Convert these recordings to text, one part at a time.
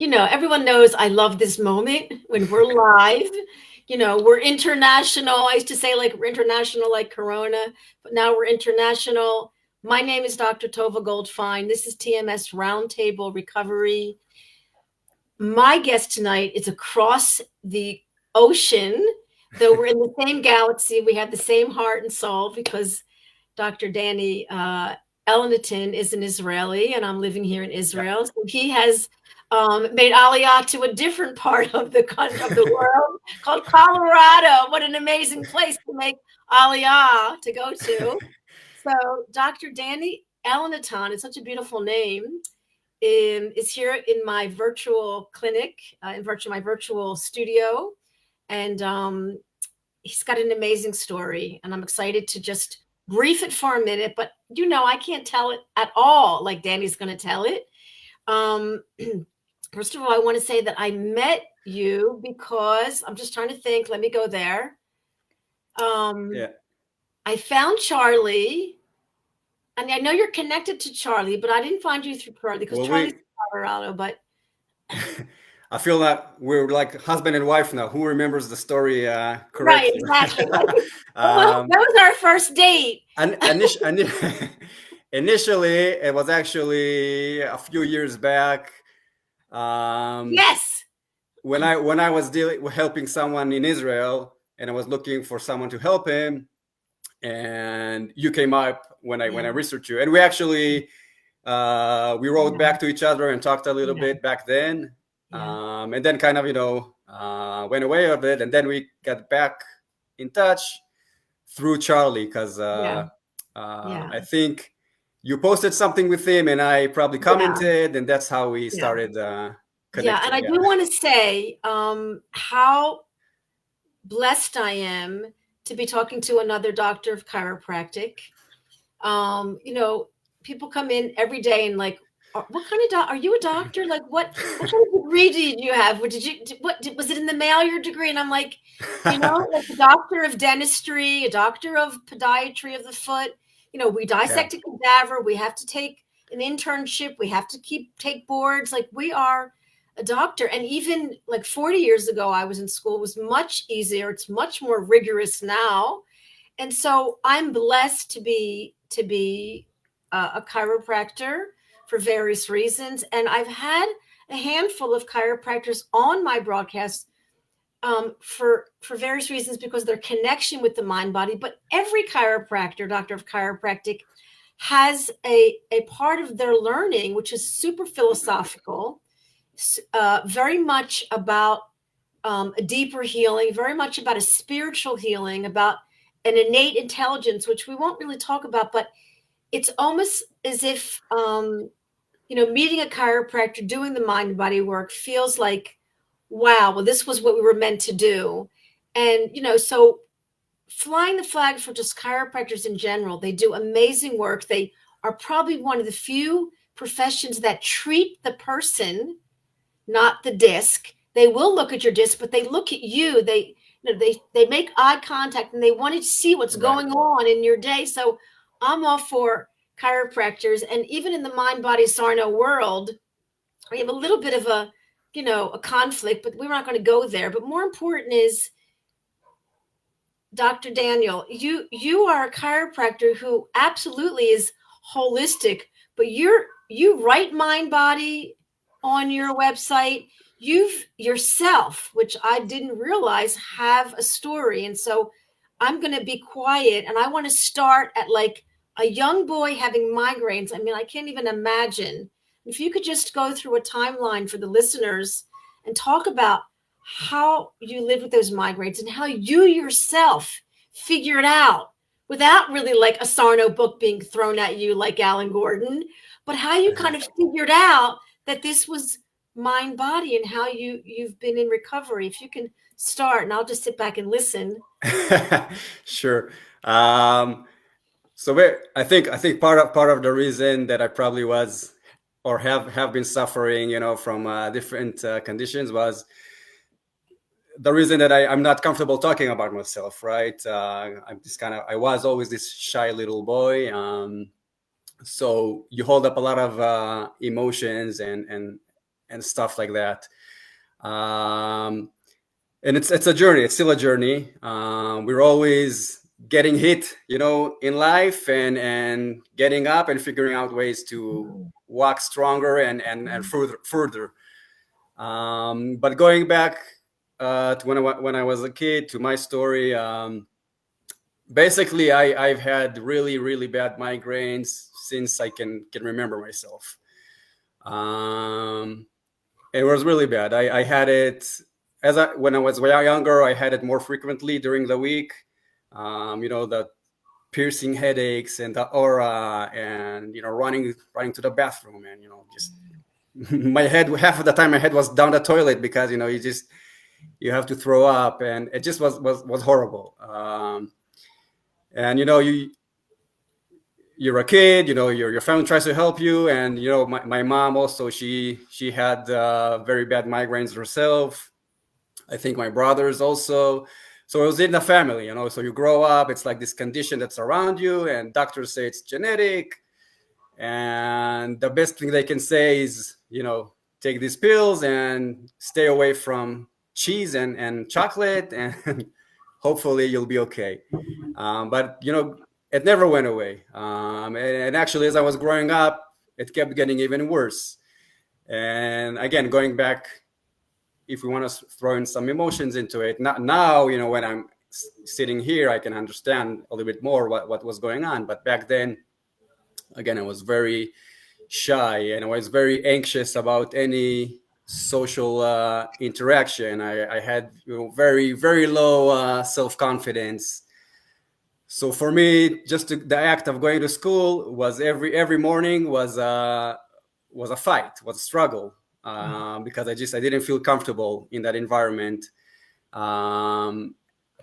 Everyone knows I love this moment when we're live. We're international. I used to say like we're international like Corona, but now we're international. My name is Dr. Tovah Goldfine. This is TMS Roundtable Recovery. My guest tonight is across the ocean, though we're in the same galaxy. We have the same heart and soul because Dr. Danny Elnatan is an Israeli, and I'm living here in Israel. So he has made Aliyah to a different part of the world called Colorado. What an amazing place to make Aliyah to go to. So Dr. Danny Elnatan, it's such a beautiful name, is here in my virtual clinic, my virtual studio, and he's got an amazing story, and I'm excited to just brief it for a minute. But I can't tell it at all like Danny's going to tell it. First of all, I want to say that I met you because I'm just trying to think. Let me go there. I found Charlie, and I know you're connected to Charlie, but I didn't find you through Charlie because Charlie's in Colorado. But I feel that we're like husband and wife now. Who remembers the story correctly? Right, exactly. Well, that was our first date. Initially, it was actually a few years back. Yes. When I was helping someone in Israel, and I was looking for someone to help him, and you came up when I researched you, and we actually we wrote back to each other and talked a little bit back then. And then kind of, went away a bit. And then we got back in touch through Charlie because I think you posted something with him and I probably commented, and that's how we started connecting. Yeah, and I do want to say how blessed I am to be talking to another doctor of chiropractic. People come in every day and like, what kind of doctor? Are you a doctor? Like, what kind of degree did you have? Was it in the mail, your degree? And I'm like, like a doctor of dentistry, a doctor of podiatry of the foot. We dissect a cadaver. We have to take an internship. We have to take boards. Like, we are a doctor. And even like 40 years ago, I was in school. It was much easier. It's much more rigorous now. And so I'm blessed to be a chiropractor for various reasons. And I've had a handful of chiropractors on my broadcast for various reasons because of their connection with the mind body. But every chiropractor, doctor of chiropractic, has a part of their learning, which is super philosophical, very much about a deeper healing, very much about a spiritual healing, about an innate intelligence, which we won't really talk about, but it's almost as if, meeting a chiropractor, doing the mind and body work feels like, wow, well, this was what we were meant to do. And, so flying the flag for just chiropractors in general, they do amazing work. They are probably one of the few professions that treat the person, not the disc. They will look at your disc, but they look at you. They make eye contact and they want to see what's going on in your day. So I'm all for chiropractors. And even in the mind body Sarno world, we have a little bit of a conflict, but we're not going to go there. But more important is, Dr. Daniel, you are a chiropractor who absolutely is holistic, but you write mind body on your website. You've yourself, which I didn't realize, have a story. And so I'm going to be quiet, and I want to start at like a young boy having migraines. I mean, I can't even imagine. If you could just go through a timeline for the listeners and talk about how you lived with those migraines and how you yourself figured out, without really like a Sarno book being thrown at you like Alan Gordon, but how you kind of figured out that this was mind body and how you've been in recovery. If you can start, and I'll just sit back and listen. Sure. So I think part of the reason that I probably was or have been suffering, from different conditions was the reason that I'm not comfortable talking about myself, right? I was always this shy little boy. So you hold up a lot of emotions and stuff like that. And it's a journey. It's still a journey. We're always getting hit, in life, and getting up and figuring out ways to walk stronger and further. But going back to when I was a kid, to my story, basically I've had really, really bad migraines since I can remember myself. It was really bad. I had it when I was way younger. I had it more frequently during the week. The piercing headaches and the aura, and running to the bathroom, and just my head, half of the time my head was down the toilet, because you have to throw up, and it just was horrible. And you're a kid, your family tries to help you, and my mom also, she had very bad migraines herself. I think my brothers also. So it was in the family, so you grow up, it's like this condition that's around you, and doctors say it's genetic, and the best thing they can say is, take these pills and stay away from cheese and chocolate, and hopefully you'll be okay. But it never went away. And actually, as I was growing up, it kept getting even worse. And again, going back, if we want to throw in some emotions into it, now, when I'm sitting here, I can understand a little bit more what was going on. But back then, again, I was very shy, and I was very anxious about any social interaction. I had very, very low self-confidence. So for me, just the act of going to school was every morning was a fight, was a struggle, because I didn't feel comfortable in that environment, and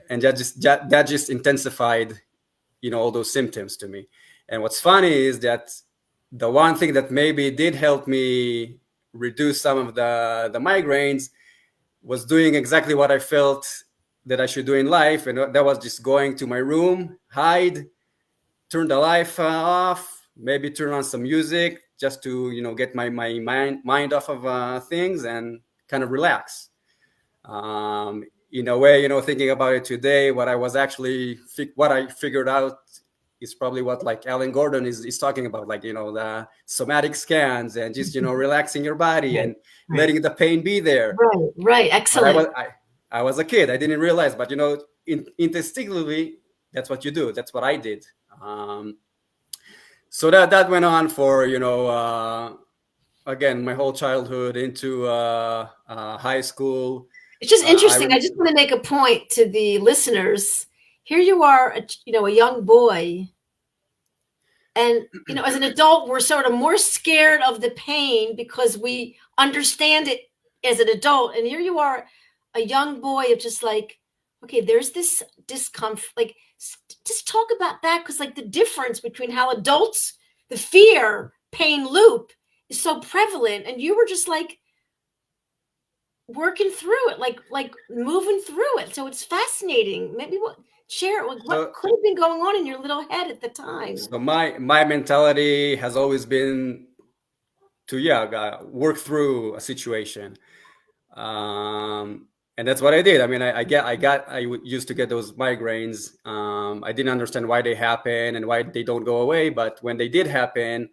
that just intensified, all those symptoms to me. And what's funny is that the one thing that maybe did help me reduce some of the migraines was doing exactly what I felt that I should do in life, and that was just going to my room, hide, turn the light off, maybe turn on some music, just to get my mind off of things and kind of relax. In a way, thinking about it today, what I figured out is probably what, like, Alan Gordon is talking about, like, the somatic scans, and just relaxing your body, and letting the pain be there. Right. Excellent. I was a kid. I didn't realize, but instinctively, that's what you do. That's what I did. So that went on for again, my whole childhood into high school. It's just interesting. I just want to make a point to the listeners. Here you are, a young boy, and as an adult, we're sort of more scared of the pain because we understand it as an adult. And here you are, a young boy, of just like, okay, there's this discomfort. Like, just talk about that, because like the difference between how adults, the fear pain loop is so prevalent, and you were just like working through it, like moving through it. So it's fascinating. Maybe share what could have been going on in your little head at the time. So my mentality has always been to work through a situation. And that's what I did. I mean, I used to get those migraines. I didn't understand why they happen and why they don't go away. But when they did happen,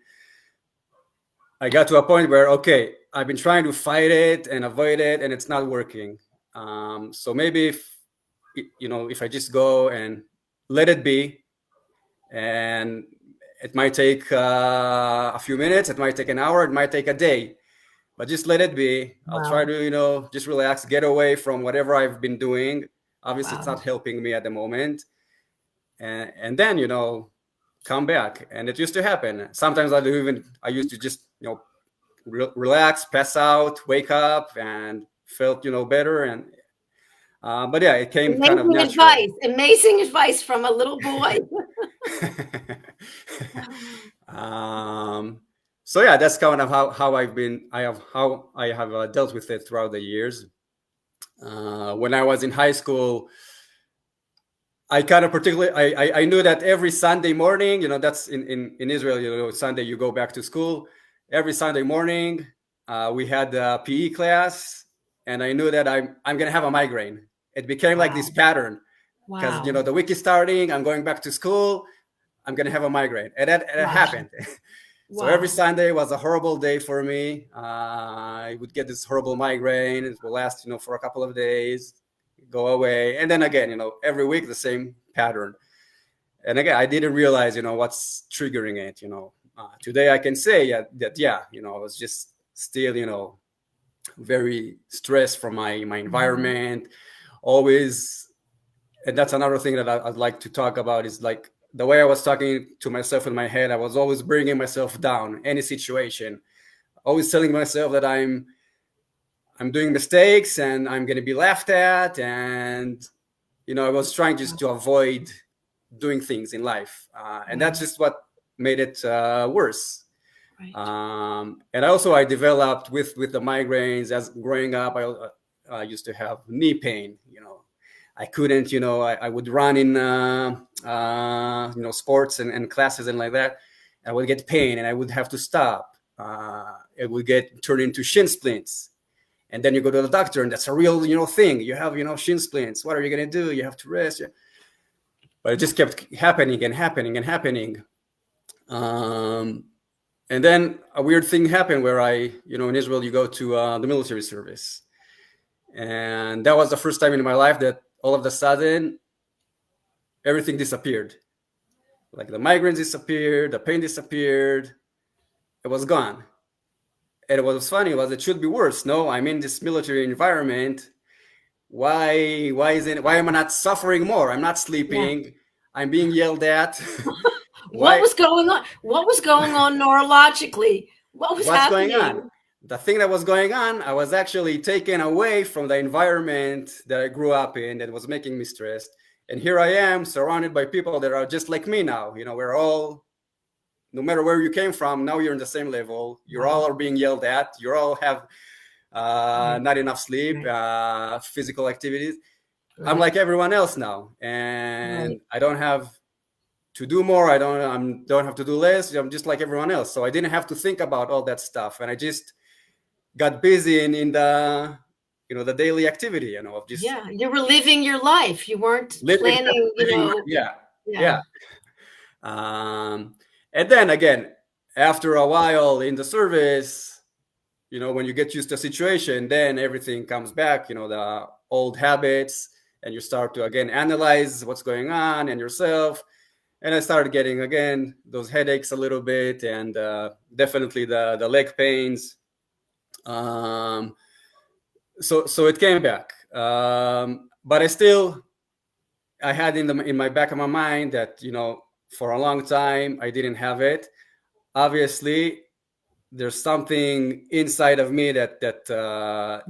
I got to a point where, okay, I've been trying to fight it and avoid it, and it's not working. So maybe if I just go and let it be, and it might take a few minutes, it might take an hour, it might take a day, but just let it be. I'll try to, just relax, get away from whatever I've been doing. Obviously, it's not helping me at the moment. And then, come back. And it used to happen. Sometimes I used to just, relax, pass out, wake up, and felt, better. And, but yeah, it came kind of natural. Amazing advice from a little boy. So yeah, that's kind of how I have dealt with it throughout the years. When I was in high school, I kind of I knew that every Sunday morning, that's in Israel, Sunday you go back to school. Every Sunday morning, we had the PE class, and I knew that I'm gonna have a migraine. It became like this pattern because Wow. the week is starting. I'm going back to school. I'm gonna have a migraine, and that Wow. happened. So every Wow. Sunday was a horrible day for me. I would get this horrible migraine. It will last, for a couple of days, go away, and then again, every week the same pattern. And again, I didn't realize, what's triggering it. Today I can say that I was just still, very stressed from my environment, always. And that's another thing that I'd like to talk about is like the way I was talking to myself in my head. I was always bringing myself down, any situation, always telling myself that I'm doing mistakes and I'm going to be laughed at. And, I was trying just to avoid doing things in life. And that's just what made it worse. Right. And I developed with the migraines as growing up. I used to have knee pain. I couldn't. I would run in sports and classes and like that. I would get pain and I would have to stop. It would get turned into shin splints, and then you go to the doctor and that's a real thing. You have shin splints. What are you gonna do? You have to rest. But it just kept happening and happening and happening. And then a weird thing happened where in Israel, you go to the military service. And that was the first time in my life that all of a sudden, everything disappeared. Like the migraines disappeared, the pain disappeared. It was gone. And what was funny was it should be worse. No, I'm in this military environment. Why am I not suffering more? I'm not sleeping. Yeah. I'm being yelled at. What was going on? What was going on neurologically? What's happening? Going on? The thing that was going on, I was actually taken away from the environment that I grew up in that was making me stressed. And here I am surrounded by people that are just like me now. We're all, no matter where you came from, now you're in the same level. You're all are being yelled at. You all have not enough sleep, physical activities. Right. I'm like everyone else now. And I don't have to do more. I don't have to do less. I'm just like everyone else. So I didn't have to think about all that stuff. And I just got busy in the the daily activity, of just you were living your life. You weren't planning, yeah. And then again, after a while in the service, when you get used to a situation, then everything comes back, the old habits, and you start to again analyze what's going on and yourself. And I started getting again those headaches a little bit, and definitely the leg pains. So it came back, but I had in my back of my mind that for a long time I didn't have it. Obviously, there's something inside of me that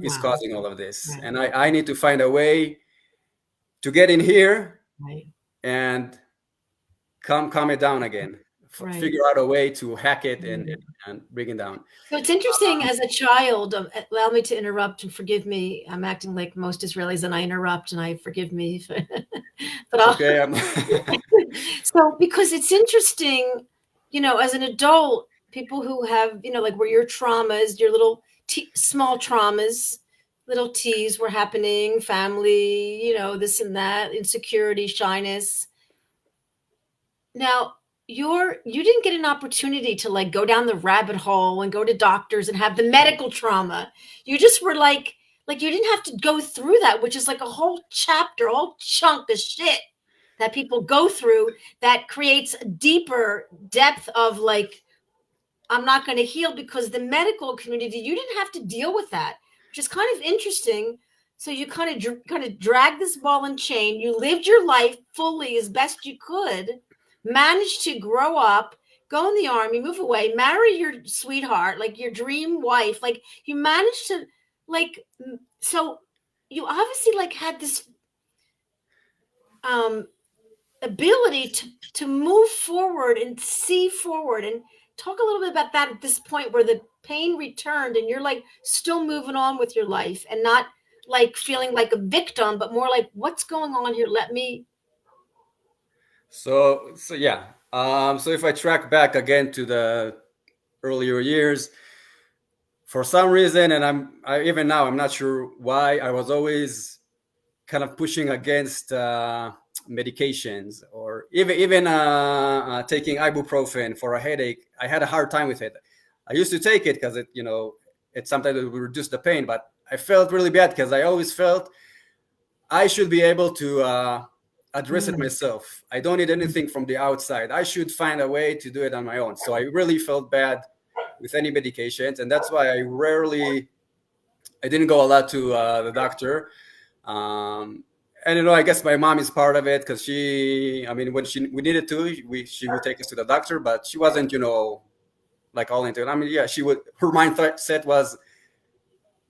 is causing all of this, and I need to find a way to get in here and calm it down again. Figure out a way to hack it and bring it down. So it's interesting as a child, allow me to interrupt and forgive me. I'm acting like most Israelis and I interrupt and I forgive me. But okay. So because it's interesting, as an adult, people who have, like where your traumas, your little small traumas, little T's were happening, family, this and that, insecurity, shyness. Now, you didn't get an opportunity to like go down the rabbit hole and go to doctors and have the medical trauma. You just were like you didn't have to go through that, which is like a whole chapter, a whole chunk of shit that people go through that creates a deeper depth of like, I'm not going to heal, because the medical community, you didn't have to deal with that, which is kind of interesting. So you kind of drag this ball and chain. You lived your life fully as best you could, managed to grow up, go in the army, move away, marry your sweetheart, like your dream wife. Like you managed to so you obviously like had this ability to move forward and see forward, and talk a little bit about that at this point where the pain returned and you're like still moving on with your life and not like feeling like a victim, but more like what's going on here? Let me. So yeah. So if I track back again to the earlier years, for some reason, and even now I'm not sure why, I was always kind of pushing against medications, or even taking ibuprofen for a headache. I had a hard time with it. I used to take it because it sometimes it would reduce the pain, but I felt really bad because I always felt I should be able to address it myself. I don't need anything from the outside. I should find a way to do it on my own. So I really felt bad with any medications, and that's why I didn't go a lot to the doctor. And I guess my mom is part of it, because when we needed to, she would take us to the doctor, but she wasn't, like all into it. Yeah, she would. Her mindset was,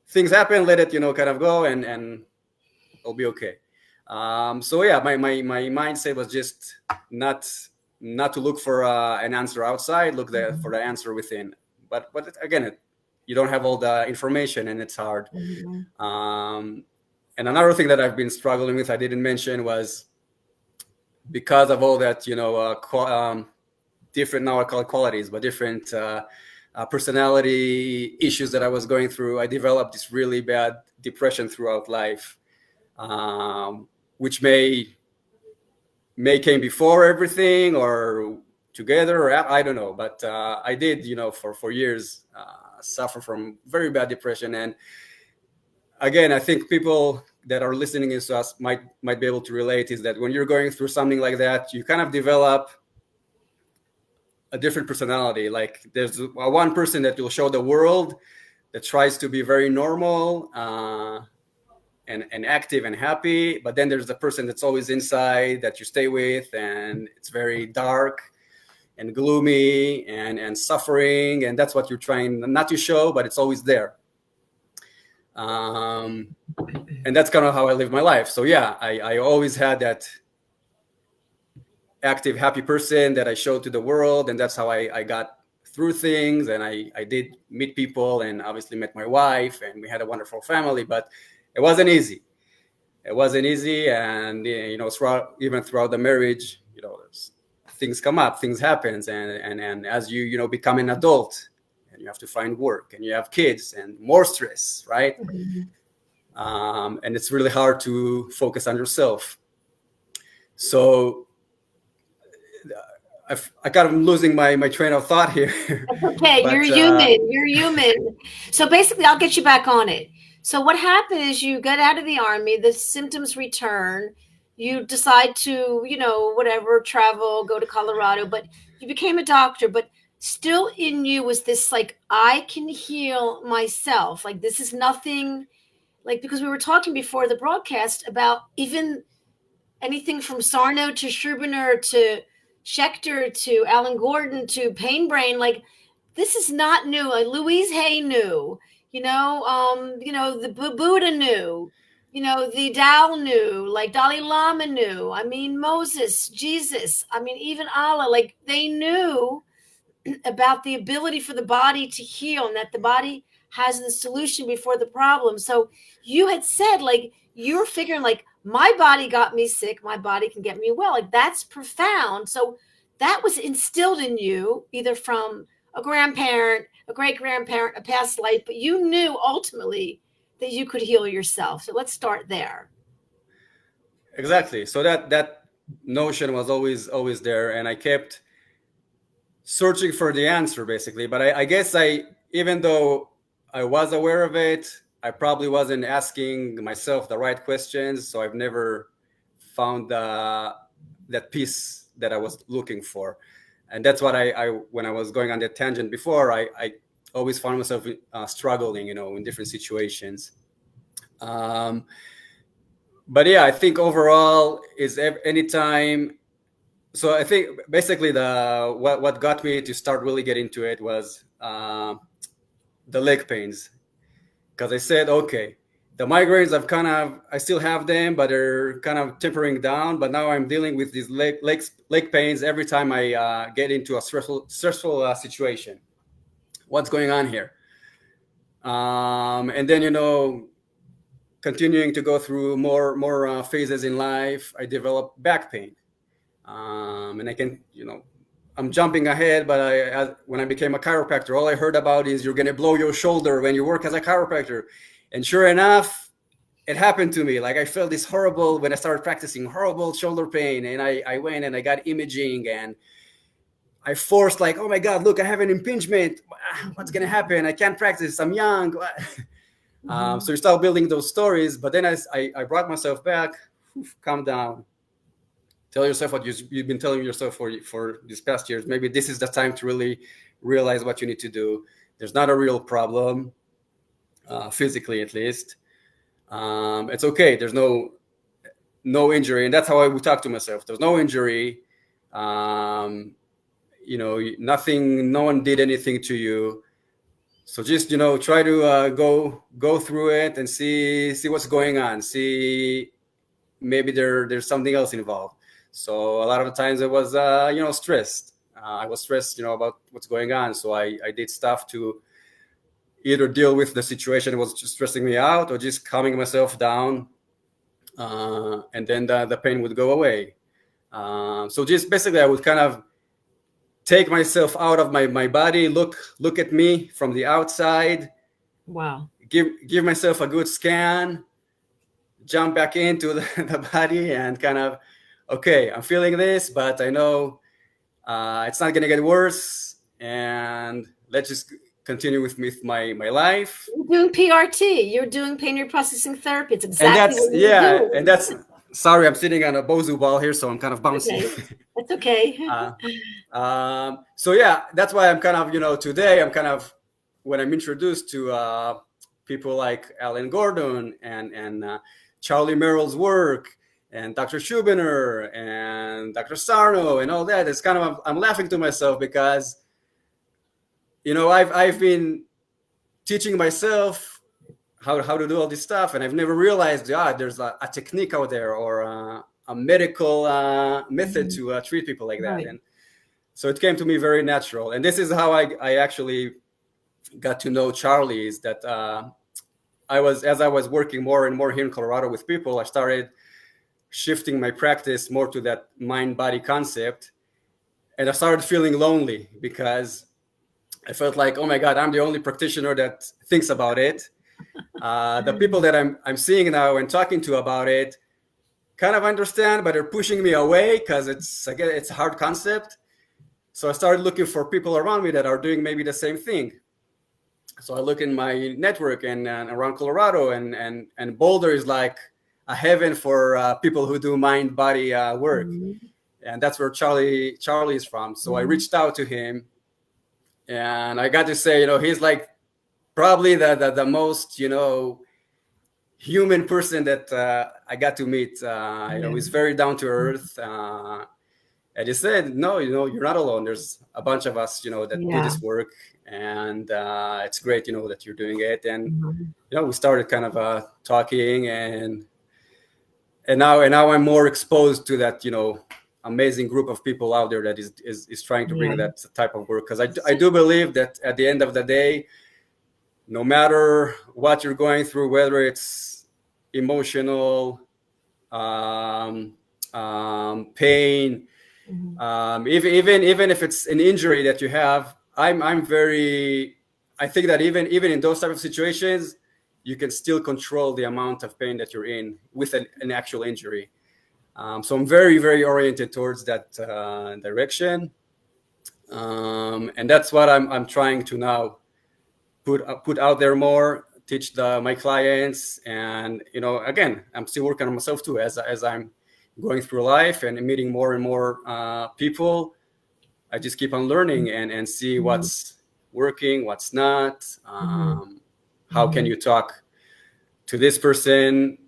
things happen, let it, kind of go, and it'll be okay. So yeah, my mindset was just not to look for an answer outside, look for the answer within. But again, you don't have all the information, and it's hard. And another thing that I've been struggling with, I didn't mention, was because of all that, different, now I call it qualities, but different personality issues that I was going through. I developed this really bad depression throughout life, which may came before everything, or together, or I don't know. But I did, for years suffer from very bad depression. And again, I think people that are listening to us might be able to relate, is that when you're going through something like that, you kind of develop a different personality. Like, there's one person that will show the world, that tries to be very normal and active and happy, but then there's the person that's always inside, that you stay with, and it's very dark and gloomy and suffering, and that's what you're trying not to show, but it's always there. And that's kind of how I live my life. So yeah, I always had that active, happy person that I showed to the world, and that's how I got through things. And I did meet people, and obviously met my wife, and we had a wonderful family, but it wasn't easy. And even throughout the marriage, things come up, things happen, and as you become an adult, and you have to find work, and you have kids, and more stress, right? And it's really hard to focus on yourself. So I kind of losing my train of thought here. That's okay. But, you're human. So basically, I'll get you back on it. So what happened is, you get out of the Army, the symptoms return, you decide to, whatever, travel, go to Colorado, but you became a doctor. But still in you was this, like, I can heal myself. Like, this is nothing, like, because we were talking before the broadcast about even anything from Sarno to Schuberner to Schechter to Alan Gordon to Pain Brain. Like, this is not new. Like, Louise Hay knew, the Buddha knew, the Tao knew, like Dalai Lama knew. I mean, Moses, Jesus, even Allah, like, they knew about the ability for the body to heal, and that the body has the solution before the problem. So you had said, like, you're figuring, like, my body got me sick, my body can get me well. Like, that's profound. So that was instilled in you, either from a grandparent, a great-grandparent, a past life, but you knew ultimately that you could heal yourself. So let's start there. Exactly. So that notion was always there, and I kept searching for the answer, basically. But I guess even though I was aware of it, I probably wasn't asking myself the right questions. So I've never found that piece that I was looking for. And that's what when I was going on that tangent before, I always found myself struggling, in different situations. But yeah, I think overall is anytime. So I think basically what got me to start really get into it was the leg pains, because I said, okay, the migraines I still have them, but they're kind of tempering down. But now I'm dealing with these leg pains every time I get into a stressful situation. What's going on here? And then continuing to go through more phases in life, I developed back pain, and I can I'm jumping ahead, but when I became a chiropractor, all I heard about is you're going to blow your shoulder when you work as a chiropractor. And sure enough, it happened to me. Like I felt this horrible, when I started practicing, horrible shoulder pain. And I went and I got imaging, and I forced like, oh my God, look, I have an impingement. What's going to happen? I can't practice. I'm young. So you start building those stories. But then I brought myself back, calm down. Tell yourself what you've been telling yourself for these past years. Maybe this is the time to really realize what you need to do. There's not a real problem, physically at least. It's okay. There's no injury, and that's how I would talk to myself. There's no injury. Nothing. No one did anything to you. So just try to go through it and see what's going on. See, maybe there's something else involved. So a lot of the times it was, stressed. I was stressed, about what's going on. So I did stuff to either deal with the situation that was just stressing me out, or just calming myself down. And then the pain would go away. So just basically I would kind of take myself out of my body, look at me from the outside. Wow. Give myself a good scan, jump back into the body, and kind of, okay, I'm feeling this, but I know it's not going to get worse, and let's just continue with my life. You're doing PRT. You're doing pain reprocessing therapy. It's exactly what you do. And that's, sorry, I'm sitting on a Bozu ball here, so I'm kind of bouncing. Okay. That's okay. So yeah, that's why I'm kind of, today I'm kind of, when I'm introduced to people like Alan Gordon and Charlie Merrill's work, and Dr. Schubiner and Dr. Sarno and all that, it's kind of, I'm laughing to myself because, I've been teaching myself how to do all this stuff, and I've never realized, there's a technique out there, or a medical method to treat people like that. Right. And so it came to me very natural. And this is how I actually got to know Charlie, is that as I was working more and more here in Colorado with people, I started shifting my practice more to that mind-body concept. And I started feeling lonely because I felt like, oh my God, I'm the only practitioner that thinks about it. The people that I'm seeing now and talking to about it kind of understand, but they're pushing me away because it's a hard concept. So I started looking for people around me that are doing maybe the same thing. So I look in my network and around Colorado, and Boulder is like a heaven for people who do mind-body work. Mm-hmm. And that's where Charlie is from. So I reached out to him, and I got to say, he's like probably the most, human person that I got to meet. He's very down to earth. And he said, no, you're not alone. There's a bunch of us, that do this work, and it's great, that you're doing it. And we started kind of talking, and now I'm more exposed to that, amazing group of people out there that is trying to bring that type of work. Because I do believe that at the end of the day, no matter what you're going through, whether it's emotional, pain, even if it's an injury that you have, I think that even in those type of situations, you can still control the amount of pain that you're in with an actual injury. So I'm very, very oriented towards that direction, and that's what I'm trying to now put out there more, teach my clients. And again, I'm still working on myself too, as I'm going through life and meeting more and more people. I just keep on learning and see what's working, what's not. How can you talk to this person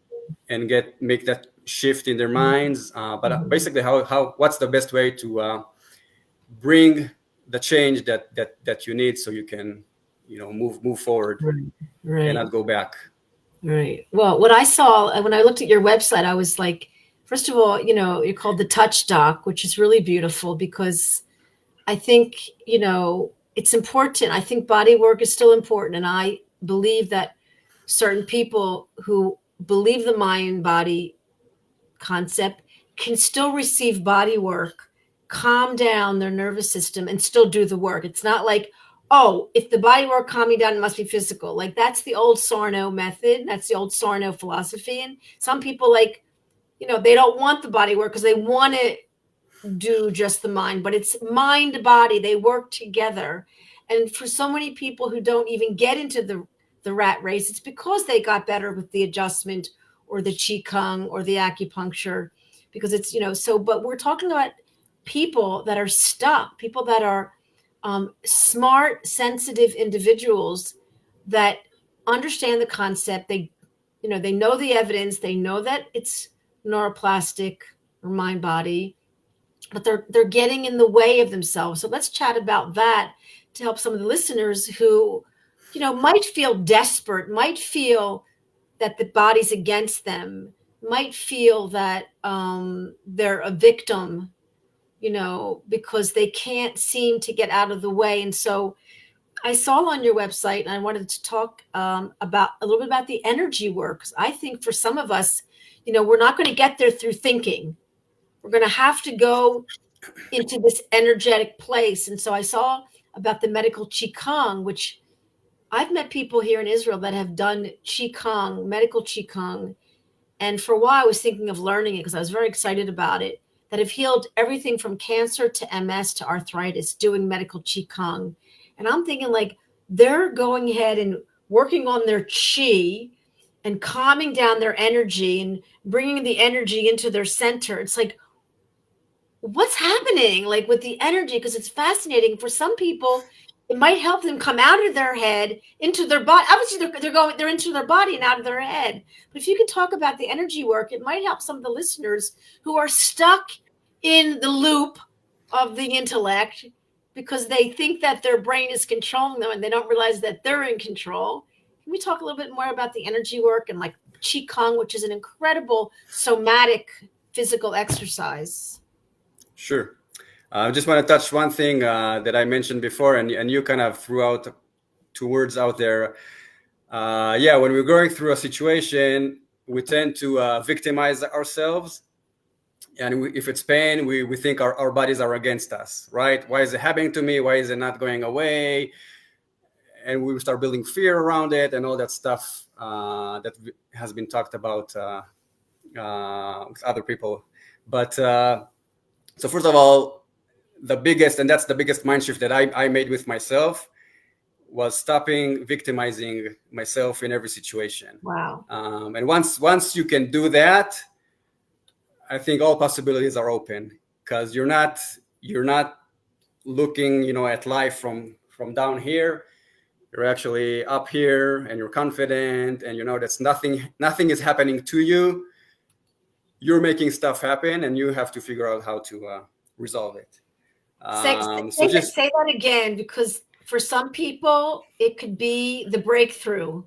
and make that shift in their minds? But basically, what's the best way to bring the change that you need, so you can move forward, right, and not go back. Right. Well, what I saw when I looked at your website, I was like, first of all, you're called the Touch Doc, which is really beautiful, because I think, it's important. I think body work is still important. And I believe that certain people who believe the mind body concept can still receive body work calm down their nervous system and still do the work. It's not like, oh, if the body work calming down, it must be physical. Like that's the old Sarno method. That's the old Sarno philosophy. And some people like, they don't want the body work because they want to do just the mind, but it's mind body. They work together. And for so many people who don't even get into the rat race, it's because they got better with the adjustment or the qigong or the acupuncture, because it's, but we're talking about people that are stuck, people that are smart, sensitive individuals that understand the concept. They know the evidence. They know that it's neuroplastic or mind body, but they're getting in the way of themselves. So let's chat about that to help some of the listeners who, might feel desperate, might feel that the body's against them, might feel that they're a victim, because they can't seem to get out of the way. And so I saw on your website, and I wanted to talk about a little bit about the energy work. 'Cause I think for some of us, we're not going to get there through thinking. We're going to have to go into this energetic place. And so I saw about the medical qigong, which I've met people here in Israel that have done qigong, medical qigong. And for a while I was thinking of learning it because I was very excited about it, that have healed everything from cancer to MS to arthritis doing medical qigong. And I'm thinking like they're going ahead and working on their qi and calming down their energy and bringing the energy into their center. It's like, what's happening like with the energy? Because it's fascinating. For some people, it might help them come out of their head into their body. Obviously, they're into their body and out of their head. But if you can talk about the energy work, it might help some of the listeners who are stuck in the loop of the intellect because they think that their brain is controlling them and they don't realize that they're in control. Can we talk a little bit more about the energy work and like Qigong, which is an incredible somatic physical exercise? Sure. I just want to touch one thing that I mentioned before, and you kind of threw out two words out there. When we're going through a situation, we tend to victimize ourselves. And if it's pain, we think our bodies are against us, right? Why is it happening to me? Why is it not going away? And we start building fear around it and all that stuff that has been talked about with other people. But so first of all, that's the biggest mind shift that I made with myself, was stopping victimizing myself in every situation. Wow. And once you can do that, I think all possibilities are open, because you're not looking, at life from down here. You're actually up here, and you're confident, and that's nothing is happening to you. You're making stuff happen, and you have to figure out how to resolve it. Say that again, because for some people it could be the breakthrough.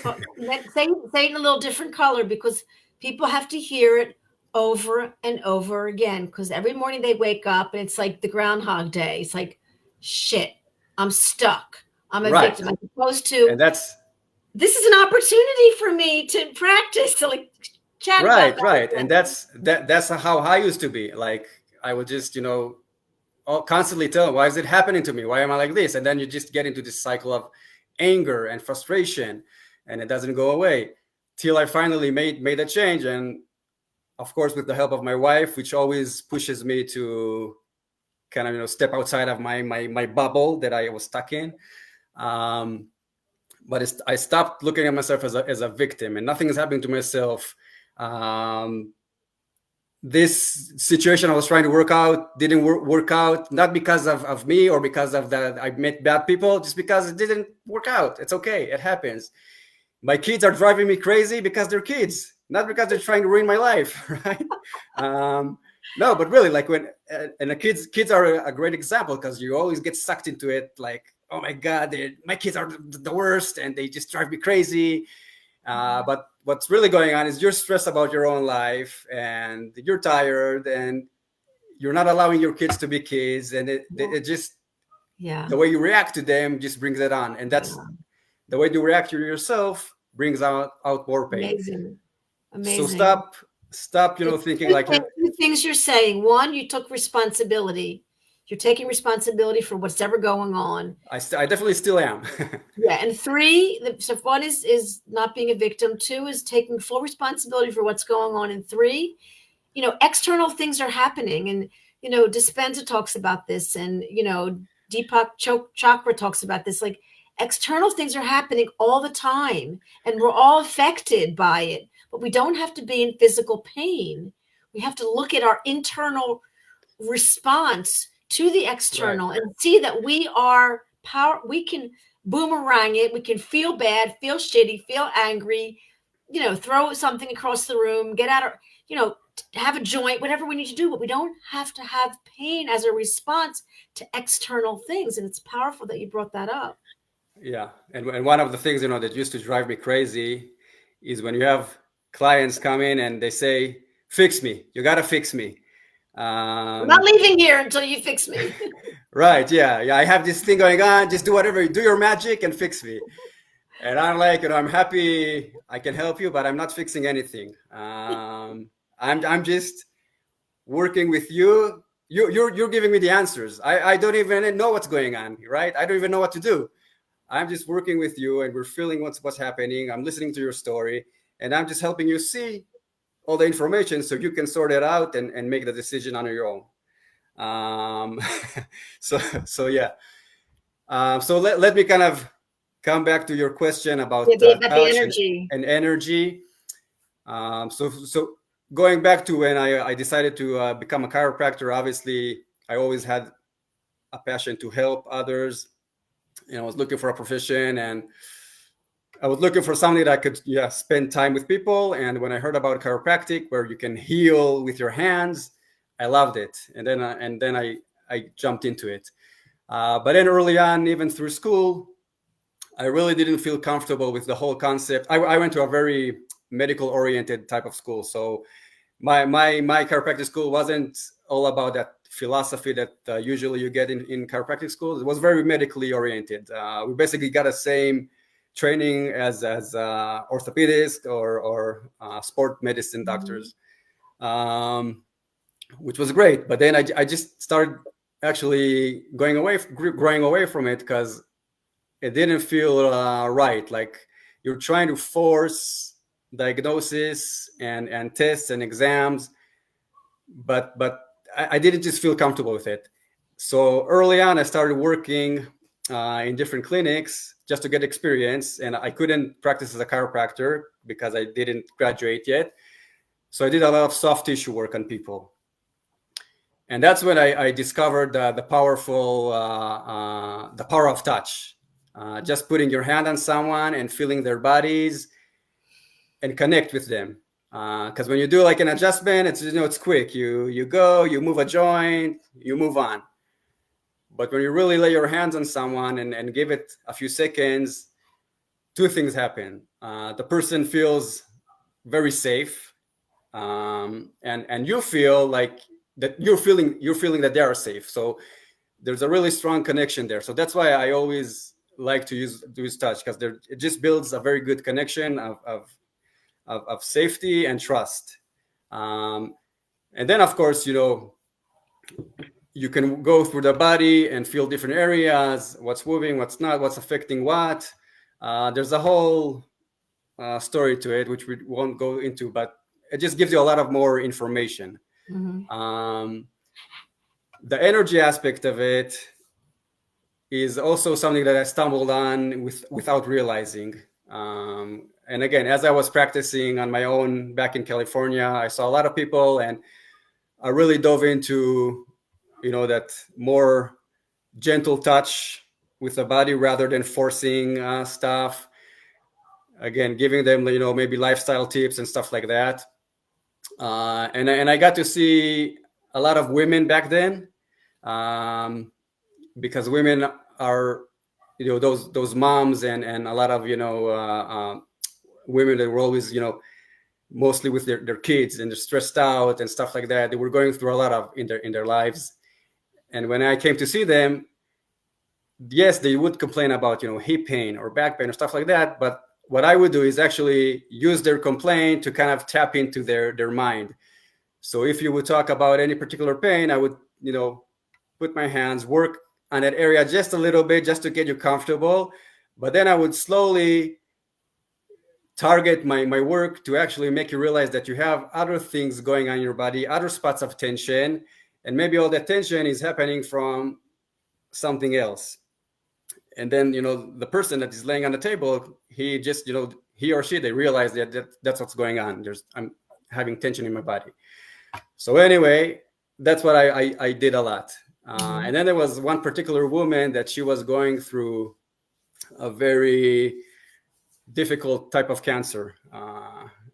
So say it in a little different color, because people have to hear it over and over again, because every morning they wake up and it's like the Groundhog Day. It's like, shit, I'm stuck. I'm a victim. As opposed to, and this is an opportunity for me to practice, to like chat about that. Right. And that's how I used to be. Like I would just, constantly tell, why is it happening to me? Why am I like this? And then you just get into this cycle of anger and frustration, and it doesn't go away till I finally made a change. And of course, with the help of my wife, which always pushes me to kind of, step outside of my bubble that I was stuck in. But I stopped looking at myself as a victim, and nothing is happening to myself. This situation I was trying to work out didn't work out, not because of me or because of that I met bad people, just because it didn't work out. It's okay. It happens. My kids are driving me crazy because they're kids, not because they're trying to ruin my life, right? No, but really, like and the kids are a great example, because you always get sucked into it. Like, oh my God, my kids are the worst, and they just drive me crazy. But what's really going on is you're stressed about your own life, and you're tired, and you're not allowing your kids to be kids. And it just, the way you react to them just brings it on. And that's the way you react to yourself brings out more pain. Amazing. So stop, thinking like things you're saying. One, you took responsibility. You're taking responsibility for what's ever going on. I definitely still am. Yeah, and three, so one is not being a victim. Two is taking full responsibility for what's going on. And three, external things are happening. And, Dispenza talks about this, and, Deepak Chopra talks about this. Like, external things are happening all the time, and we're all affected by it. But we don't have to be in physical pain. We have to look at our internal response to the external, right, and see that we are power. We can boomerang it. We can feel bad, feel shitty, feel angry, throw something across the room, get out of, have a joint, whatever we need to do, but we don't have to have pain as a response to external things. And it's powerful that you brought that up. Yeah. And one of the things, that used to drive me crazy is when you have clients come in and they say, fix me, you got to fix me. I'm not leaving here until you fix me. Right. Yeah. I have this thing going on. Just do whatever, do your magic and fix me. And I'm like, I'm happy I can help you, but I'm not fixing anything. I'm just working with you. You're giving me the answers. I don't even know what's going on, right? I don't even know what to do. I'm just working with you, and we're feeling what's happening. I'm listening to your story, and I'm just helping you see all the information so you can sort it out and make the decision on your own. So yeah. So let me kind of come back to your question about the energy and energy. So going back to when I decided to become a chiropractor, obviously I always had a passion to help others. I was looking for a profession, and I was looking for something that I could spend time with people. And when I heard about chiropractic, where you can heal with your hands, I loved it. And then I jumped into it. But then early on, even through school, I really didn't feel comfortable with the whole concept. I went to a very medical oriented type of school. So my chiropractic school wasn't all about that philosophy that usually you get in chiropractic schools. It was very medically oriented. We basically got the same training as orthopedists or sport medicine doctors, which was great. But then I just started actually growing away from it because it didn't feel right. Like you're trying to force diagnosis and tests and exams, but I didn't just feel comfortable with it. So early on, I started working in different clinics just to get experience, and I couldn't practice as a chiropractor because I didn't graduate yet. So I did a lot of soft tissue work on people. And that's when I discovered the power of touch. Just putting your hand on someone and feeling their bodies and connect with them. Because when you do like an adjustment, it's quick. You go, you move a joint, you move on. But when you really lay your hands on someone and give it a few seconds, two things happen. The person feels very safe, and you feel like that you're feeling that they are safe. So there's a really strong connection there. So that's why I always like to use touch, because it just builds a very good connection of safety and trust. And then, of course, you can go through the body and feel different areas, what's moving, what's not, what's affecting what. There's a whole story to it, which we won't go into, but it just gives you a lot of more information. Mm-hmm. The energy aspect of it is also something that I stumbled on without realizing. And again, as I was practicing on my own back in California, I saw a lot of people, and I really dove into, that more gentle touch with the body rather than forcing stuff. Again, giving them, maybe lifestyle tips and stuff like that. And I got to see a lot of women back then, because women are, those moms and a lot of, women that were always, mostly with their kids, and they're stressed out and stuff like that. They were going through a lot of in their lives. And when I came to see them, yes, they would complain about, hip pain or back pain or stuff like that. But what I would do is actually use their complaint to kind of tap into their mind. So if you would talk about any particular pain, I would, put my hands, work on that area just a little bit, just to get you comfortable. But then I would slowly target my work to actually make you realize that you have other things going on in your body, other spots of tension, and maybe all that tension is happening from something else. And then, the person that is laying on the table, he just, he or she, they realize that's what's going on. I'm having tension in my body. So anyway, that's what I did a lot. And then there was one particular woman that she was going through a very difficult type of cancer.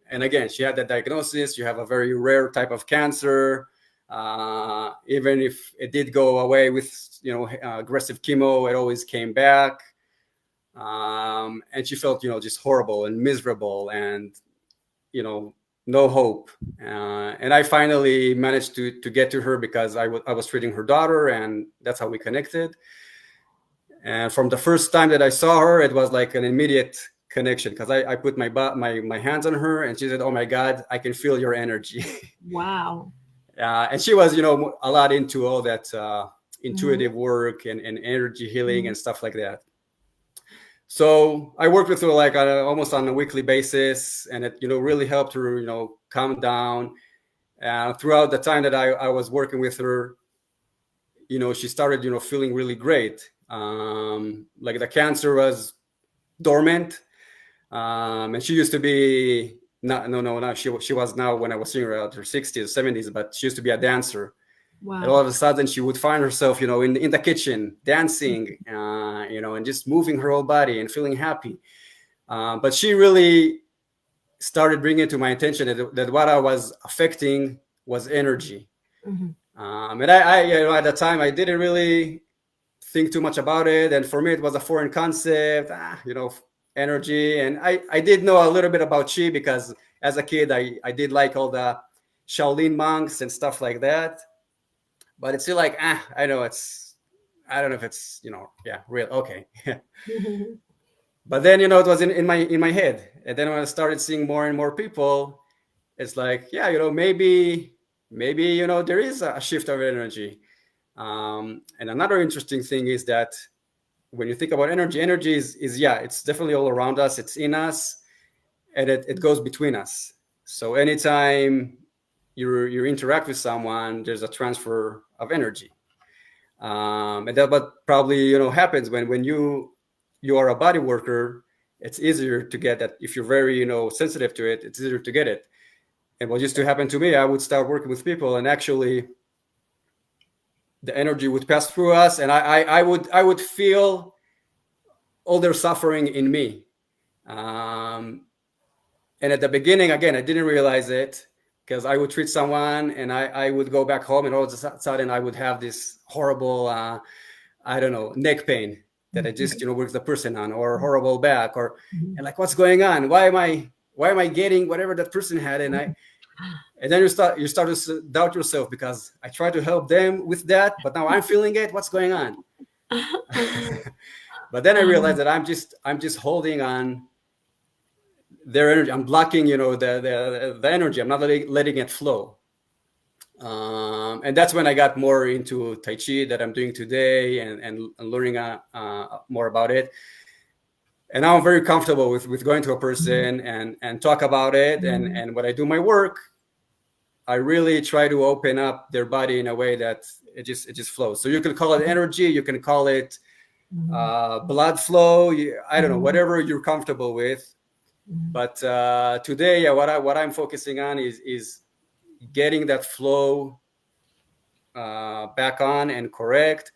And again, she had that diagnosis. You have a very rare type of cancer. Even if it did go away with, aggressive chemo, it always came back. And she felt, just horrible and miserable and, no hope. And I finally managed to get to her because I was treating her daughter, and that's how we connected. And from the first time that I saw her, it was like an immediate connection, because I put my hands on her, and she said, "Oh my God, I can feel your energy." Wow. And she was, a lot into all that intuitive work and energy healing and stuff like that. So I worked with her like almost on a weekly basis, and it, really helped her, calm down. Throughout the time that I was working with her, she started, feeling really great. Like the cancer was dormant, and she used to be she was now, when I was seeing her, at her 60s, 70s, but she used to be a dancer. Wow. And all of a sudden she would find herself, in the kitchen dancing, and just moving her whole body and feeling happy. But she really started bringing to my attention that what I was affecting was energy. And I at the time I didn't really think too much about it, and for me it was a foreign concept, energy. And I did know a little bit about Qi, because as a kid I did like all the Shaolin monks and stuff like that. But it's still like, I don't know if it's, real. Okay. But then, it was in my head. And then when I started seeing more and more people, it's like, maybe, there is a shift of energy. And another interesting thing is that when you think about energy is it's definitely all around us. It's in us, and it goes between us. So anytime you interact with someone, there's a transfer of energy. And that what probably, happens when you are a body worker. It's easier to get that. If you're very, sensitive to it, it's easier to get it. And what used to happen to me, I would start working with people, and actually the energy would pass through us, and I would feel all their suffering in me. And at the beginning, again, I didn't realize it, because I would treat someone and I would go back home, and all of a sudden I would have this horrible, neck pain that I just, worked the person on, or horrible back, or and like, what's going on? Why am I getting whatever that person had? And then you start to doubt yourself, because I try to help them with that, but now I'm feeling it. What's going on? But then I realized that I'm just holding on their energy. I'm blocking, the energy. I'm not letting it flow. And that's when I got more into Tai Chi that I'm doing today, and learning more about it. And now I'm very comfortable with going to a person and talk about it. And when I do my work, I really try to open up their body in a way that it just flows. So you can call it energy, you can call it blood flow. I don't know, whatever you're comfortable with. But today, what I'm focusing on is getting that flow back on and correct,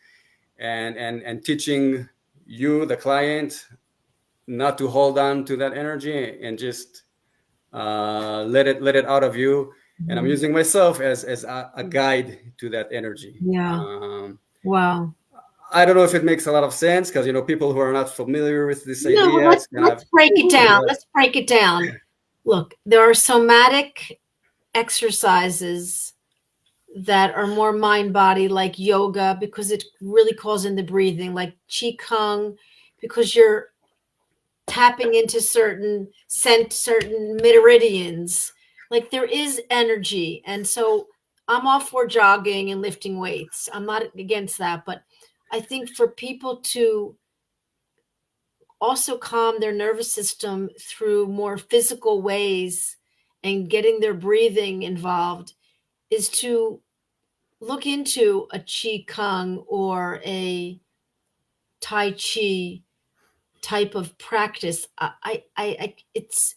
and teaching you, the client, not to hold on to that energy, and just let it out of you. And I'm using myself as a guide to that energy. Wow. I don't know if it makes a lot of sense, because people who are not familiar with this idea. Let's break it down. Let's break it down. Look, there are somatic exercises that are more mind-body, like yoga, because it really calls in the breathing, like Qigong, because you're tapping into certain meridians. Like there is energy. And so I'm all for jogging and lifting weights. I'm not against that, but I think for people to also calm their nervous system through more physical ways and getting their breathing involved is to look into a qi kung or a tai chi type of practice. It's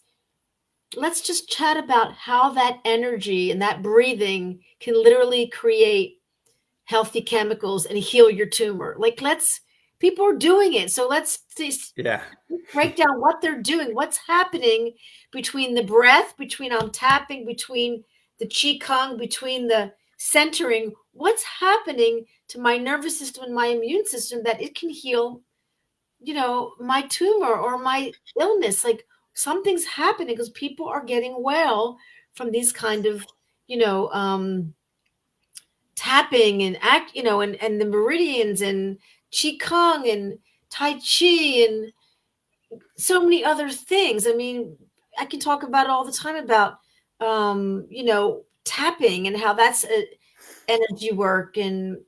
let's just chat about how that energy and that breathing can literally create healthy chemicals and heal your tumor. Like people are doing it. So let's Yeah. break down what they're doing, what's happening between the breath, between I'm tapping, between the qi kung, between the centering, what's happening to my nervous system and my immune system that it can heal, my tumor or my illness. Like something's happening because people are getting well from these kind of, tapping and and the meridians and qi kung and tai chi and so many other things. I mean, I can talk about it all the time about, tapping and how that's energy work. And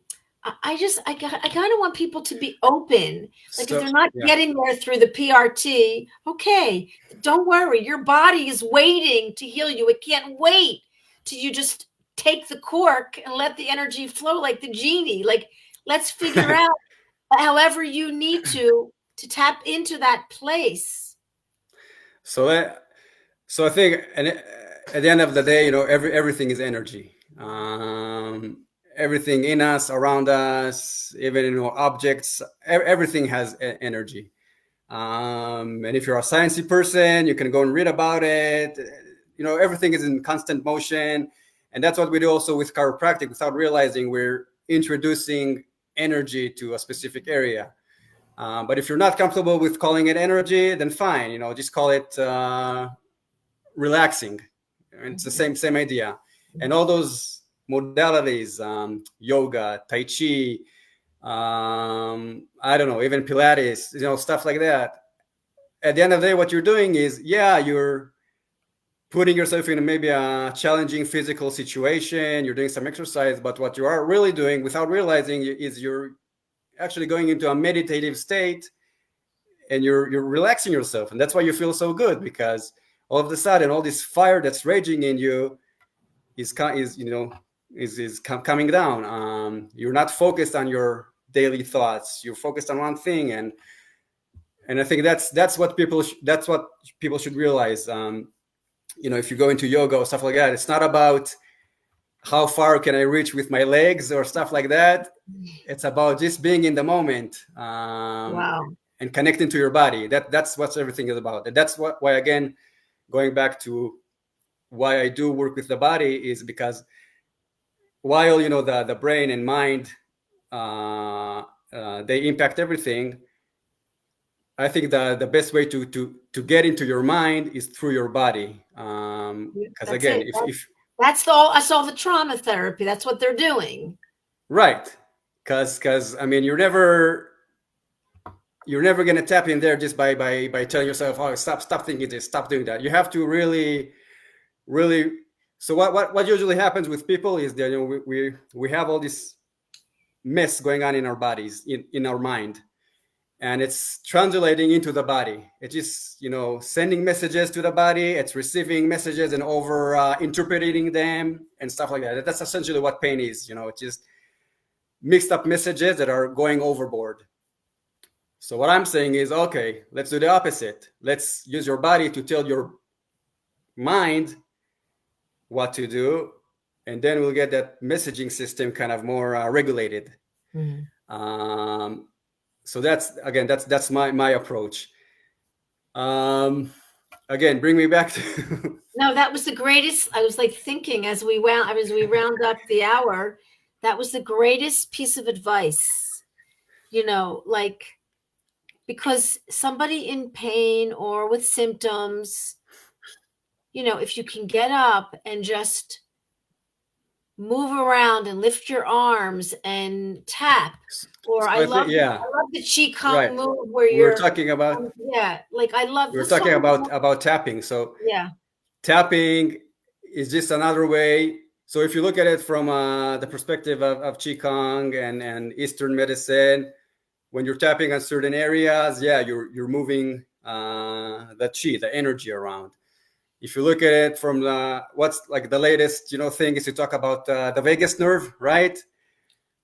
I kind of want people to be open. Like if So they're not yeah. getting there through the PRT, okay, don't worry. Your body is waiting to heal you. It can't wait till you just take the cork and let the energy flow like the genie. Like let's figure out however you need to tap into that place. So I think, and at the end of the day, everything is energy. Everything in us, around us, even objects, everything has energy. And if you're a sciencey person, you can go and read about it. Everything is in constant motion, and that's what we do also with chiropractic. Without realizing, we're introducing energy to a specific area. But if you're not comfortable with calling it energy, then fine. Just call it relaxing. It's the same idea. And all those modalities, yoga, tai chi, I don't know, even Pilates, stuff like that. At the end of the day, what you're doing is, you're putting yourself in maybe a challenging physical situation. You're doing some exercise, but what you are really doing without realizing is you're actually going into a meditative state, and you're relaxing yourself. And that's why you feel so good, because all of a sudden, all this fire that's raging in you is coming down. You're not focused on your daily thoughts. You're focused on one thing, and I think that's what people should realize. If you go into yoga or stuff like that, it's not about how far can I reach with my legs or stuff like that. It's about just being in the moment. Wow. And connecting to your body. That's what everything is about. And that's why, again, going back to why I do work with the body, is because while the brain and mind they impact everything, I think the best way to get into your mind is through your body. Because again, if that's all the trauma therapy. That's what they're doing. Right. Because I mean, you're never going to tap in there just by telling yourself, oh, stop thinking this, stop doing that. You have to really. So what usually happens with people is that we have all this mess going on in our bodies, in our mind, and it's translating into the body. It's just sending messages to the body. It's receiving messages and over interpreting them and stuff like that. That's essentially what pain is. It's just mixed up messages that are going overboard. So what I'm saying is, okay, let's do the opposite. Let's use your body to tell your mind what to do, and then we'll get that messaging system kind of more regulated. Mm-hmm. So that's my approach. Again, bring me back to. No, that was the greatest. I was like thinking as we round up the hour, that was the greatest piece of advice. Like, because somebody in pain or with symptoms, if you can get up and just move around and lift your arms and tap, or I love the qi kung move where we're talking about. Like I love. We're talking about tapping. So yeah, tapping is just another way. So if you look at it from the perspective of Qigong and Eastern medicine, when you're tapping on certain areas, yeah, you're moving the qi, the energy around. If you look at it from what's like the latest, thing is to talk about the vagus nerve, right?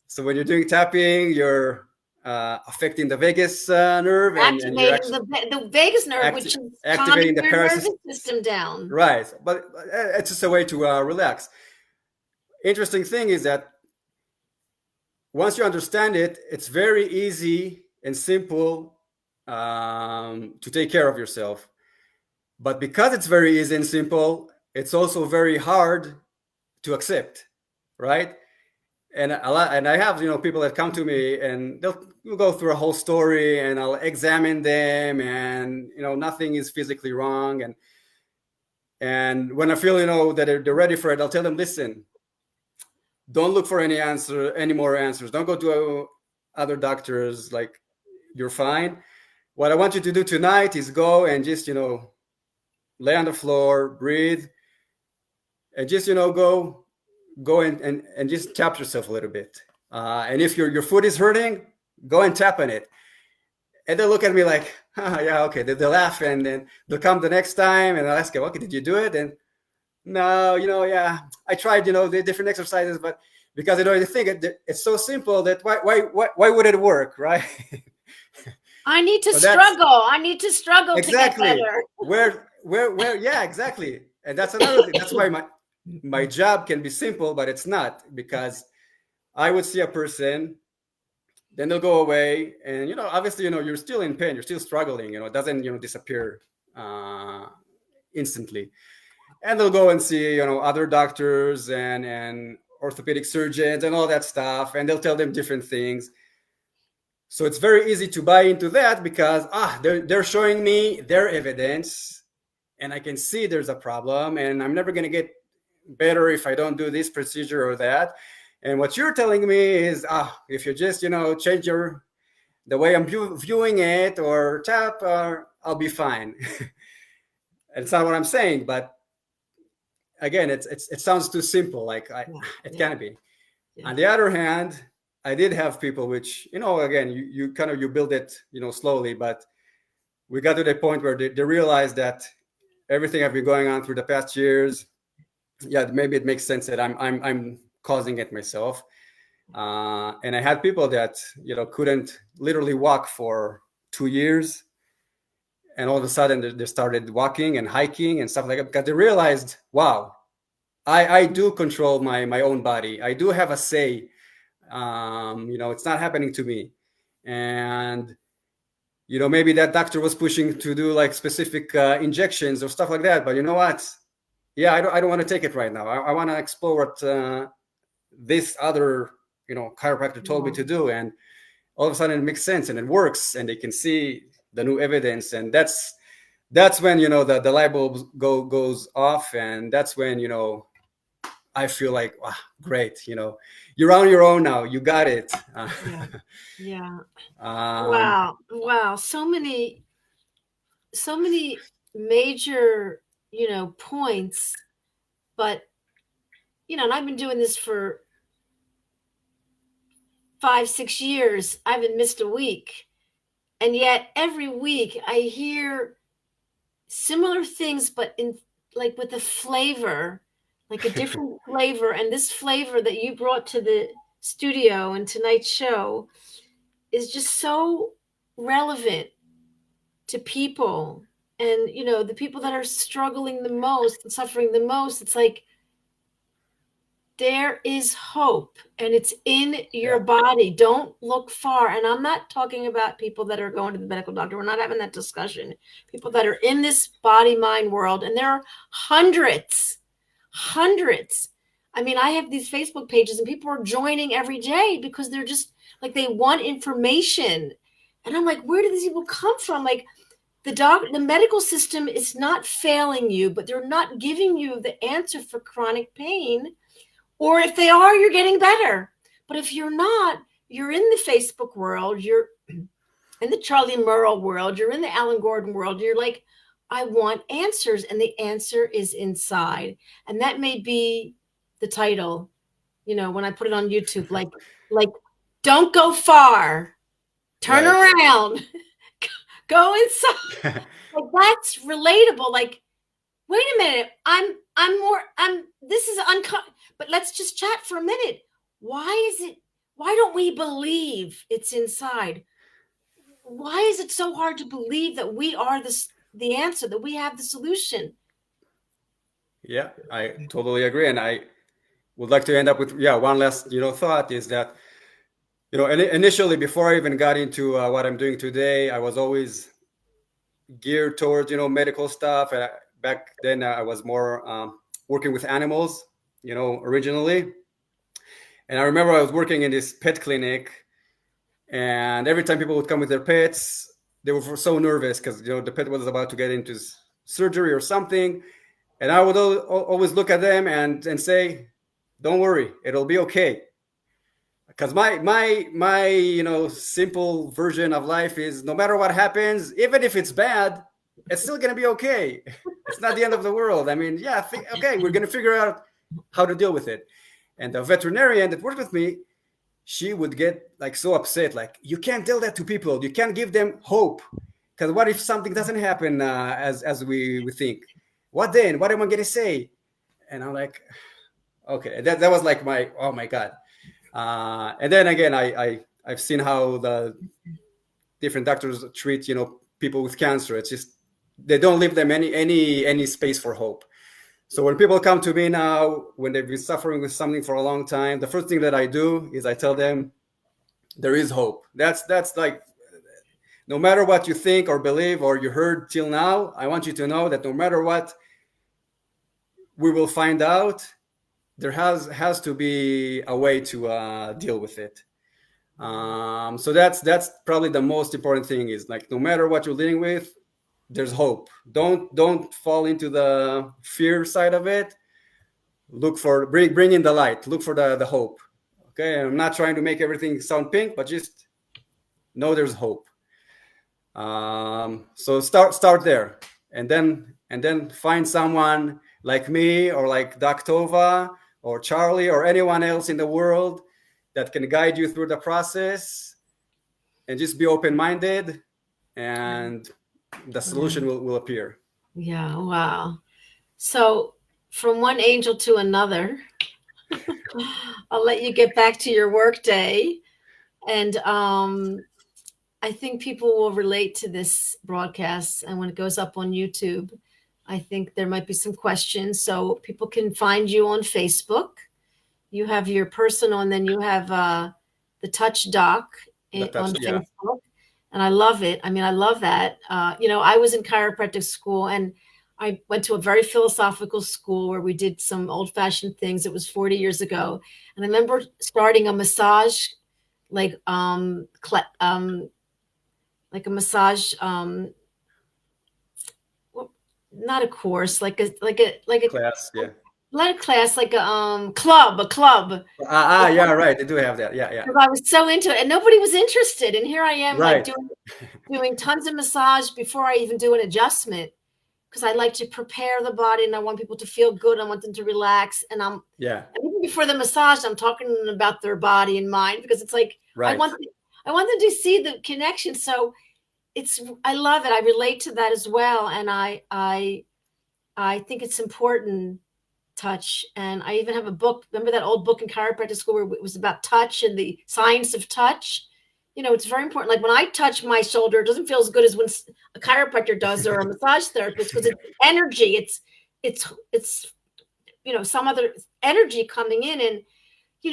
So when you're doing tapping, you're affecting the vagus nerve, and you're activating the vagus nerve, which is activating calming the your nervous system down. Right, but it's just a way to relax. Interesting thing is that once you understand it, it's very easy and simple to take care of yourself. But because it's very easy and simple, it's also very hard to accept, right? And I have people that come to me and we'll go through a whole story, and I'll examine them, and nothing is physically wrong, and when I feel that they're ready for it, I'll tell them, listen, don't look for any more answers. Don't go to other doctors. Like, you're fine. What I want you to do tonight is go and just lay on the floor, breathe, and just go and just tap yourself a little bit. And if your foot is hurting, go and tap on it. And they'll look at me like, yeah, okay. They'll laugh, and then they'll come the next time, and I'll ask them, okay, did you do it? And no, yeah, I tried, the different exercises, but because they think it's so simple that why would it work, right? I need to struggle. I need to struggle exactly. to get better. Where, yeah, exactly. And that's another thing. That's why my job can be simple, but it's not, because I would see a person, then they'll go away, and obviously you're still in pain, you're still struggling, it doesn't disappear instantly, and they'll go and see other doctors and orthopedic surgeons and all that stuff, and they'll tell them different things. So it's very easy to buy into that because they're showing me their evidence, and I can see there's a problem, and I'm never going to get better if I don't do this procedure or that. And what you're telling me is, if you just change the way I'm viewing it, or tap, I'll be fine. It's not what I'm saying, but again, it sounds too simple. Like it can't be. Yeah. On the other hand, I did have people which, again, you build it, slowly, but we got to the point where they realized that everything I've been going on through the past years, yeah, maybe it makes sense that I'm causing it myself. And I had people that, couldn't literally walk for 2 years. And all of a sudden they started walking and hiking and stuff like that, because they realized, wow, I do control my own body. I do have a say. It's not happening to me. And, maybe that doctor was pushing to do like specific injections or stuff like that. But you know what? Yeah, I don't want to take it right now. I want to explore what this other, chiropractor told me to do. And all of a sudden it makes sense and it works, and they can see the new evidence. And that's when, the light bulb goes off. And that's when, I feel like, wow, great. You're on your own now. You got it. Yeah. Wow. So many major, points, but, and I've been doing this for 5-6 years. I haven't missed a week. And yet every week I hear similar things, but in like with a flavor, like a different flavor. And this flavor that you brought to the studio and tonight's show is just so relevant to people. And, the people that are struggling the most and suffering the most, it's like, there is hope, and it's in your body. Don't look far. And I'm not talking about people that are going to the medical doctor. We're not having that discussion. People that are in this body-mind world, and there are hundreds. I mean, I have these Facebook pages, and people are joining every day because they're just like, they want information. And I'm like, where do these people come from? Like, the medical system is not failing you, but they're not giving you the answer for chronic pain. Or if they are, you're getting better. But if you're not, you're in the Facebook world, you're in the Charlie Merle world, you're in the Alan Gordon world. You're like, I want answers, and the answer is inside. And that may be the title, when I put it on YouTube, like, don't go far, turn Right. around, go inside. Like, that's relatable. Like, wait a minute, this is but let's just chat for a minute. Why don't we believe it's inside? Why is it so hard to believe that we are the answer, that we have the solution? Yeah, I totally agree. And I would like to end up with, one last, thought is that, initially, before I even got into what I'm doing today, I was always geared towards, medical stuff. And back then I was more working with animals, originally. And I remember I was working in this pet clinic, and every time people would come with their pets, they were so nervous because, the pet was about to get into surgery or something. And I would always look at them and say, don't worry, it'll be okay. Because my simple version of life is, no matter what happens, even if it's bad, it's still going to be okay. It's not the end of the world. I mean, okay, we're going to figure out how to deal with it. And the veterinarian that worked with me, she would get like so upset, like, you can't tell that to people. You can't give them hope. Because what if something doesn't happen as we think? What then? What am I going to say? And I'm like, okay. That was like oh my God. And then again, I've seen how the different doctors treat, people with cancer. It's just, they don't leave them any space for hope. So when people come to me now, when they've been suffering with something for a long time, the first thing that I do is I tell them there is hope. That's like, no matter what you think or believe or you heard till now, I want you to know that no matter what we will find out, there has to be a way to deal with it. So that's probably the most important thing, is like, no matter what you're dealing with, there's hope. Don't fall into the fear side of it. Look for, bring in the light. Look for the hope. Okay, I'm not trying to make everything sound pink, but just know there's hope. So start there, and then find someone like me, or like Doc Tovah, or Charlie, or anyone else in the world that can guide you through the process, and just be open-minded, and the solution will appear. Yeah. Wow. So from one angel to another, I'll let you get back to your work day. And I think people will relate to this broadcast. And when it goes up on YouTube, I think there might be some questions. So people can find you on Facebook. You have your personal, and then you have the Touch Doc on Facebook. And I love it. I mean, I love that. I was in chiropractic school, and I went to a very philosophical school where we did some old-fashioned things. It was 40 years ago. And I remember starting a massage, like a massage, not a course, like a class, yeah. Not a class, like a club. Yeah, right. They do have that. Yeah. Because I was so into it, and nobody was interested. And here I am, right, like doing tons of massage before I even do an adjustment, because I like to prepare the body, and I want people to feel good. I want them to relax, and and even before the massage, I'm talking to them about their body and mind, because it's like, right. I want them to see the connection. So I love it. I relate to that as well, and I think it's important. Touch. And I even have a book. Remember that old book in chiropractic school where it was about touch and the science of touch? It's very important. Like when I touch my shoulder, it doesn't feel as good as when a chiropractor does, or a massage therapist, because it's energy. It's some other energy coming in. And,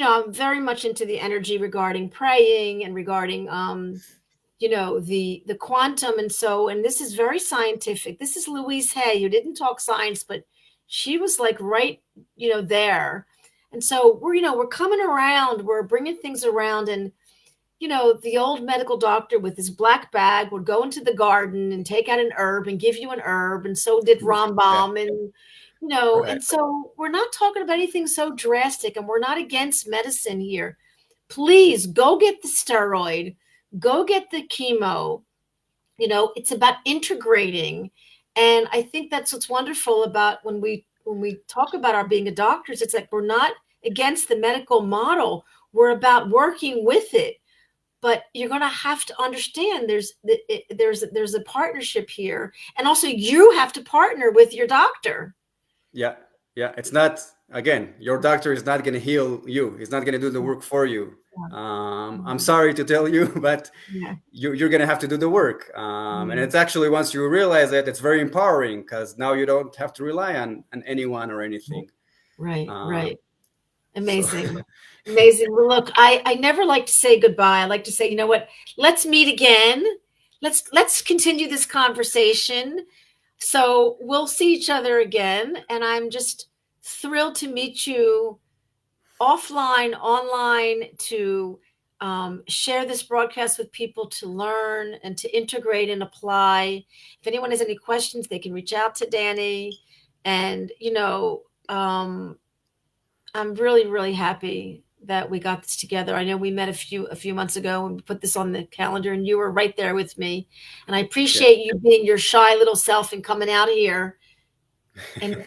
I'm very much into the energy regarding praying and regarding, the quantum. And this is very scientific. This is Louise Hay, who didn't talk science, but she was like right, there. And so we're coming around, we're bringing things around. And, the old medical doctor with his black bag would go into the garden and take out an herb and give you an herb. And so did Rambam. And, right. And so we're not talking about anything so drastic, and we're not against medicine here. Please go get the steroid, go get the chemo. It's about integrating. And I think that's what's wonderful about when we talk about our being a doctors, it's like we're not against the medical model. We're about working with it. But you're going to have to understand there's a partnership here, and also you have to partner with your doctor. Yeah, yeah. It's not, again, your doctor is not going to heal you. He's not going to do the work for you. I'm sorry to tell you, but Yeah. you're going to have to do the work. And it's actually, once you realize it, it's very empowering, because now you don't have to rely on anyone or anything. Right, right. So, Amazing. Amazing. Well, look, I never like to say goodbye. I like to say, you know what? Let's meet again. Let's continue this conversation. So we'll see each other again. And I'm just thrilled to meet you offline, online, to share this broadcast with people, to learn and to integrate and apply. If anyone has any questions, they can reach out to Danny. And, I'm really, really happy that we got this together. I know we met a few months ago and we put this on the calendar, and you were right there with me. And I appreciate you being your shy little self and coming out here and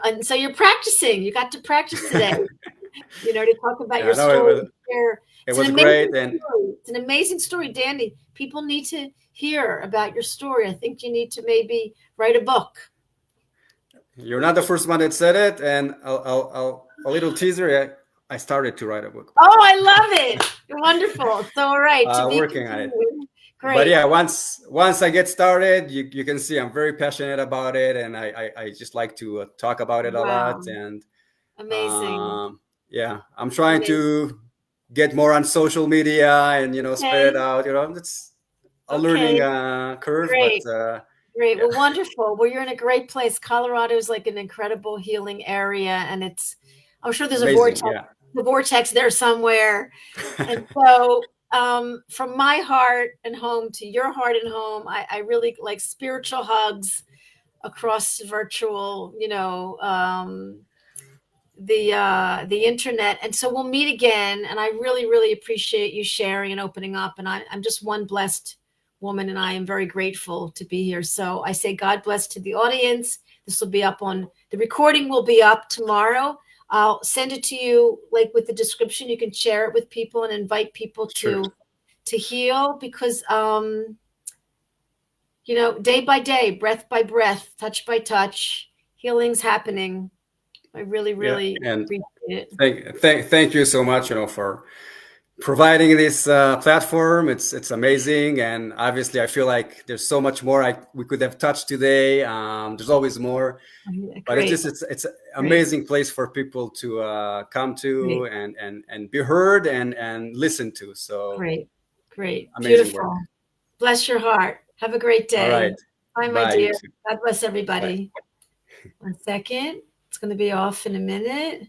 and so you're practicing. You got to practice today, to talk about your story. It was great. And it's an amazing story, Danny. People need to hear about your story. I think you need to maybe write a book. You're not the first one that said it. And a little teaser. I started to write a book. Oh, I love it. Wonderful. So, all right. Working on it. Great. But yeah, once I get started, you can see I'm very passionate about it, and I just like to talk about it a lot. And amazing. Yeah, I'm trying to get more on social media and spread it out. It's a learning curve. Great. But great. Well, wonderful. Well, you're in a great place. Colorado is like an incredible healing area, and I'm sure there's amazing, a vortex there somewhere. And so from my heart and home to your heart and home, I really like spiritual hugs across virtual, the internet. And so we'll meet again. And I really, really appreciate you sharing and opening up. And I'm just one blessed woman, and I am very grateful to be here. So I say God bless to the audience. This will be up the recording will be up tomorrow. I'll send it to you, like with the description. You can share it with people and invite people to heal, because, day by day, breath by breath, touch by touch, healing's happening. I really, really appreciate it. Thank you so much, for providing this platform. It's amazing. And obviously I feel like there's so much more we could have touched today. There's always more. But it's an amazing place for people to come to and be heard and listen to. So great. Beautiful Work. Bless your heart. Have a great day. All right. Bye, my dear. God bless everybody. Bye. 1 second. It's going to be off in a minute.